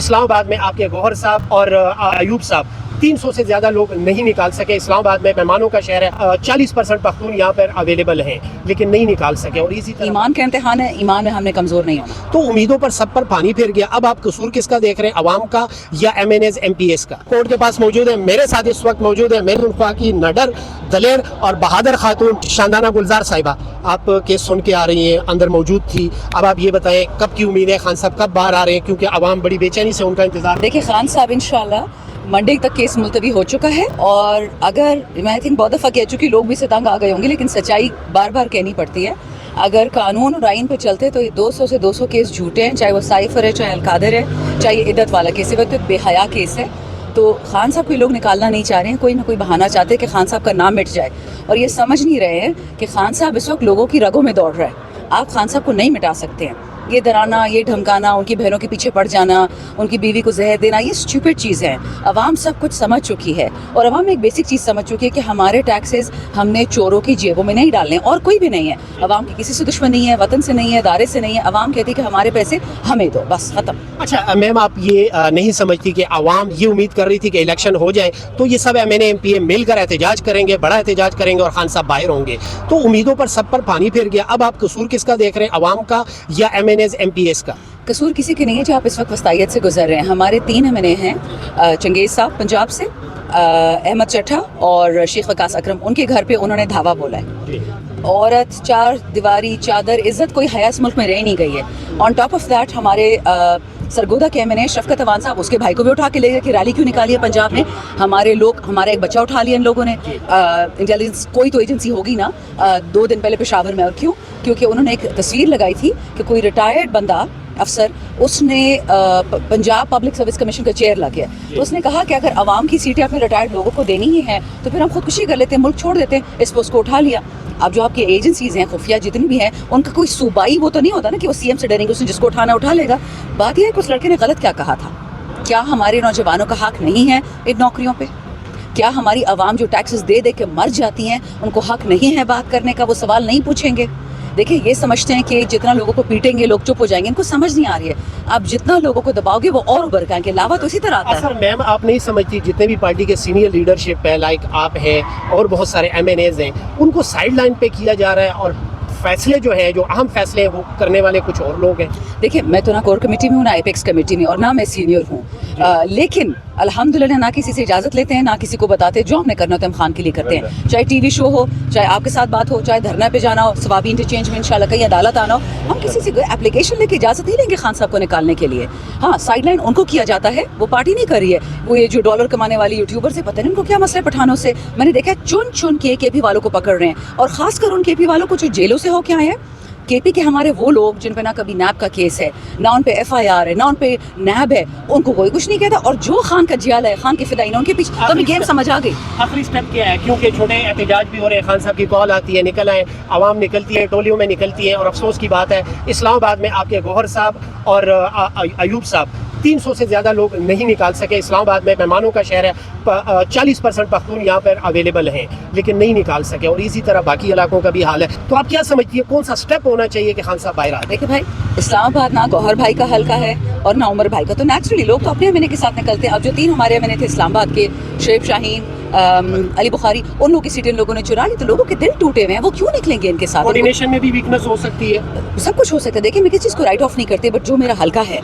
اسلام آباد میں آپ کے گوہر صاحب اور ایوب صاحب 300 سے زیادہ لوگ نہیں نکال سکے. اسلام آباد میں مہمانوں کا شہر ہے, 40% پختون یہاں پر اویلیبل ہیں لیکن نہیں نکال سکے. اور اسی طرح ایمان کا امتحان ہے, ایمان میں ہم نے کمزور نہیں ہونا. تو امیدوں پر سب پر پانی پھر گیا. اب آپ قصور کس کا دیکھ رہے ہیں, عوام کا یا M N As M P S کا؟ کورٹ کے پاس موجود ہے, میرے ساتھ اس وقت موجود ہے میرے خواہ کی نڈر دلیر اور بہادر خاتون شاندانہ گلزار صاحبہ. آپ کیس سن کے آ رہی ہیں, اندر موجود تھی. اب آپ یہ بتائیں کب کی امید ہے, خان صاحب کب باہر آ رہے ہیں, کیونکہ عوام بڑی بے چینی سے ان کا انتظار. دیکھیں خان صاحب انشاءاللہ منڈے تک کیس ملتوی ہو چکا ہے, اور اگر میں تھنک بہت دفعہ کہہ چکی, لوگ بھی سے تنگ آ گئے ہوں گے, لیکن سچائی بار بار کہنی پڑتی ہے. اگر قانون اور آئین پہ چلتے تو یہ 200 سے 200 کیس جھوٹے ہیں, چاہے وہ سائفر ہے, چاہے القادر ہے, چاہے یہ عدت والا کیس ہے. وقت بے حیا کیس ہے. تو خان صاحب کو لوگ نکالنا نہیں چاہ رہے ہیں, کوئی نہ کوئی بہانہ چاہتے ہیں کہ خان صاحب کا نام مٹ جائے, اور یہ سمجھ نہیں رہے ہیں کہ خان صاحب اس وقت لوگوں کی رگوں میں دوڑ رہا ہے. آپ خان صاحب کو نہیں مٹا سکتے ہیں. یہ ڈرانا, یہ دھمکانا, ان کی بہنوں کے پیچھے پڑ جانا, ان کی بیوی کو زہر دینا, یہ اسٹوپڈ چیزیں ہیں. عوام سب کچھ سمجھ چکی ہے, اور عوام ایک بیسک چیز سمجھ چکی ہے کہ ہمارے ٹیکسز ہم نے چوروں کی جیبوں میں نہیں ڈالنے, اور کوئی بھی نہیں ہے. عوام کی کسی سے دشمنی نہیں ہے, وطن سے نہیں ہے, ادارے سے نہیں ہے. عوام کہتی ہے کہ ہمارے پیسے ہمیں دو, بس ختم. اچھا میم, آپ یہ نہیں سمجھتی کہ عوام یہ امید کر رہی تھی کہ الیکشن ہو جائے تو یہ سب M N A M P A مل کر احتجاج کریں گے, بڑا احتجاج کریں گے اور خان صاحب باہر ہوں گے, تو امیدوں پر سب پر پانی پھر گیا. اب آپ قصور کس کا دیکھ رہے ہیں, عوام کا یا M N As M P S کا؟ قصور کسی کے نہیں ہے جو آپ اس وقت وسطائیت سے گزر رہے ہیں. ہمارے 3 ایم این اے ہیں, چنگیز صاحب پنجاب سے, احمد چٹھا اور شیخ وقاص اکرم. ان کے گھر پہ انہوں نے دھاوا بولا ہے. عورت, چار دیواری, چادر, عزت, کوئی حیا اس ملک میں رہ نہیں گئی ہے. آن ٹاپ آف دیٹ ہمارے سرگودا کے ایم این اے شفقت اوان صاحب, اس کے بھائی کو بھی اٹھا کے لے گئے کہ ریلی کیوں نکالی ہے پنجاب میں. ہمارے لوگ, ہمارا ایک بچہ اٹھا لیا ان لوگوں نے. انٹیلیجنس کوئی تو ایجنسی ہوگی نا, 2 دن پہلے پشاور میں. اور کیوں؟ کیونکہ انہوں نے ایک تصویر لگائی تھی کہ کوئی ریٹائرڈ بندہ افسر, اس نے پنجاب پبلک سروس کمیشن کا چیئر لگ گیا. تو اس نے کہا کہ اگر عوام کی سیٹیں اپنے ریٹائرڈ لوگوں کو دینی ہی ہیں تو پھر ہم خودکشی کر لیتے ہیں, ملک چھوڑ دیتے ہیں. اس پوسٹ کو اٹھا لیا. اب جو آپ کی ایجنسیز ہیں, خفیہ جتنی بھی ہیں, ان کا کوئی صوبائی وہ تو نہیں ہوتا نا کہ وہ سی ایم سے ڈریں گے, اس نے جس کو اٹھانا اٹھا لے گا. بات یہ ہے کہ اس لڑکے نے غلط کیا کہا تھا. کیا ہمارے نوجوانوں کا حق نہیں ہے ان نوکریوں پہ؟ کیا ہماری عوام جو ٹیکسز دے دے کے مر جاتی ہیں ان کو حق نہیں ہے بات کرنے کا؟ وہ سوال نہیں پوچھیں گے؟ دیکھیں, یہ سمجھتے ہیں کہ جتنا لوگوں کو پیٹیں گے لوگ چپ ہو جائیں گے. ان کو سمجھ نہیں آ رہی ہے, آپ جتنا لوگوں کو دباؤ گے وہ اور ابھر کے آئیں گے. لاوا تو اسی طرح آتا ہے. سر میم, آپ نہیں سمجھتی جتنے بھی پارٹی کے سینئر لیڈرشپ ہے, لائک آپ ہیں اور بہت سارے ایم این ایز ہیں, ان کو سائیڈ لائن پہ کیا جا رہا ہے, اور فیصلے جو ہیں, جو اہم فیصلے ہیں, وہ کرنے والے کچھ اور لوگ ہیں. دیکھیں, میں تو نہ کور کمیٹی میں ہوں, نہ ایپیکس کمیٹی میں, اور نہ میں سینئر ہوں. لیکن الحمدللہ نہ کسی سے اجازت لیتے ہیں, نہ کسی کو بتاتے. جو ہم نے کرنا ہوتا ہے ہم خان کے لیے کرتے ہیں. چاہے ٹی وی شو ہو, چاہے آپ کے ساتھ بات ہو, چاہے دھرنا پہ جانا ہو, ثوابی انٹرچینج میں انشاءاللہ کہیں عدالت آنا ہو, ہم کسی سے اپلیکیشن لے کے اجازت نہیں لیں گے خان صاحب کو نکالنے کے لیے. ہاں, سائیڈ لائن ان کو کیا جاتا ہے, وہ پارٹی نہیں کر رہی ہے. وہ یہ جو ڈالر کمانے والی یوٹیوبر سے, پتہ نہیں ان کو کیا مسئلہ پٹھانوں سے. میں نے دیکھا چن کے پی والوں کو پکڑ رہے ہیں, اور خاص کر ان کے پی والوں کو جو جیلوں سے ہو کے آئے ہیں. کے پی کے ہمارے وہ لوگ جن پہ نہ کبھی نیب کا کیس ہے, نہ ان پہ ایف آئی آر ہے, نہ ان پہ نیب ہے, ان کو کوئی کچھ نہیں کہتا. اور جو خان کا جیال ہے, خان کے فدائین, ان کے پیچھے تو ہمیں گیم سمجھ آ گئی. آخری اسٹیپ کیا ہے, کیونکہ چھوٹے احتجاج بھی ہو رہے ہیں, خان صاحب کی کال آتی ہے, نکل آئے, عوام نکلتی ہے, ٹولیوں میں نکلتی ہے. اور افسوس کی بات ہے, اسلام آباد میں آپ کے گوہر صاحب اور ایوب صاحب 300 سے زیادہ لوگ نہیں نکال سکے. اسلام آباد میں مہمانوں کا شہر ہے, 40% پختون یہاں پر اویلیبل ہیں لیکن نہیں نکال سکے. اور اسی طرح باقی علاقوں کا بھی حال ہے. تو آپ کیا سمجھتی ہے کون سا اسٹیپ ہونا چاہیے کہ خان صاحب باہر آ جائیں؟ دیکھیں بھائی, اسلام آباد نہ گوہر بھائی کا حلقہ ہے اور نہ عمر بھائی کا, تو نیچرلی لوگ تو اپنے ایم این اے کے ساتھ نکلتے ہیں. اب جو 3 ہمارے ایم این اے تھے اسلام آباد کے, شعیب شاہین, علی بخاری, ان لوگوں کی سیٹیں لوگوں نے چرا لی, تو لوگوں کے دل ٹوٹے ہوئے ہیں, وہ کیوں نکلیں گے ان کے ساتھ؟ کوارڈینیشن میں بھی ویکنس ہو سکتی ہے, سب کچھ ہو سکتا ہے. دیکھیں, میں کسی چیز کو رائٹ آف نہیں کرتے, بٹ جو میرا حلقہ ہے,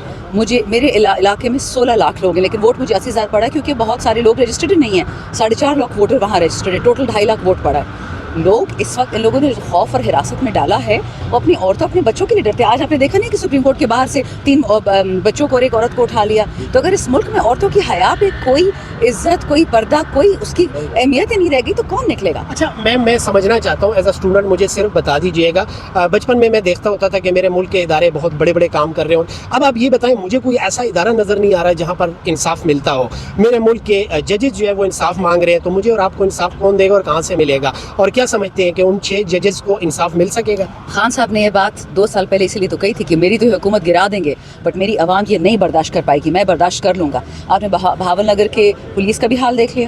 میرے علاقے میں 16 لاکھ لوگ ہیں, لیکن ووٹ مجھے 80,000 پڑا ہے کیونکہ بہت سارے لوگ رجسٹرڈ نہیں ہیں. 4.5 لاکھ ووٹر وہاں رجسٹرڈ ہے, ٹوٹل 2.5 لاکھ ووٹ پڑا ہے. لوگ اس وقت ان لوگوں نے خوف اور حراست میں ڈالا ہے, وہ اپنی عورتوں, اپنے بچوں کے لیے ڈرتے ہیں. آج آپ نے دیکھا نہیں کہ سپریم کورٹ کے باہر سے 3 بچوں کو اور ایک عورت کو اٹھا لیا. تو اگر اس ملک میں عورتوں کی حیا پہ کوئی عزت, کوئی پردہ, کوئی اس کی اہمیت ہی نہیں رہے گی تو کون نکلے گا؟ اچھا میم, میں سمجھنا چاہتا ہوں ایز اے اسٹوڈنٹ, مجھے صرف بتا دیجیے گا, بچپن میں دیکھتا ہوتا تھا کہ میرے ملک کے ادارے بہت بڑے بڑے کام کر رہے ہوں. اب آپ یہ بتائیں, مجھے کوئی ایسا ادارہ نظر نہیں آ رہا ہے جہاں پر انصاف ملتا ہو. میرے ملک کے ججز جو ہے وہ انصاف مانگ رہے ہیں, تو مجھے اور آپ کو انصاف کون دے گا اور کہاں سے ملے گا؟ اور کیا سمجھتے ہیں کہ ان 6 ججز کو انصاف مل سکے گا؟ خان صاحب نے یہ بات 2 سال پہلے اسی لیے تو کہی تھی کہ میری تو حکومت گرا دیں گے, بٹ میری عوام یہ نہیں برداشت کر پائے گی, میں برداشت کر لوں گا. آپ نے بہاول نگر کے پولیس کا بھی حال دیکھ لیا,